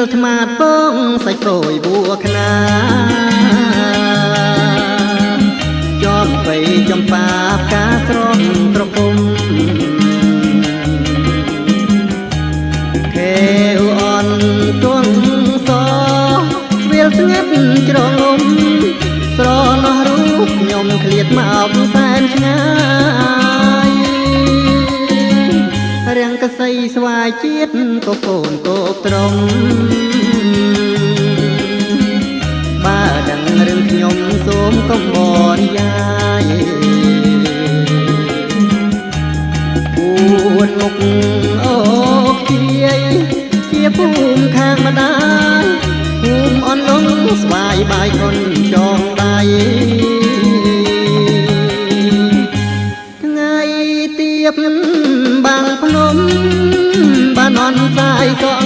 លថ្មាតពងសាច់ប្រួយបួខ្នាជាប់ไปចំប៉ាផ្កាស្រស់ត្រគុំខេវអនទួងសវាលស្ងាត់ច្រងំស្រណោះរូបខ្ញុំឃ្លាតមកសែនឆ្ងាយរាំងកសីស្វាយជាតិក៏កូនកោបត្រង់បើដឹងរឿងខ្ញុំសូមកុំបរិយាយអួតមុខអូកជាយជាភូមិខាងម្ដាយភូមិអនលងស្វាយបាយគុនចងដៃថ្ងៃទៀបបាំងភ្នំបានអនសាយសង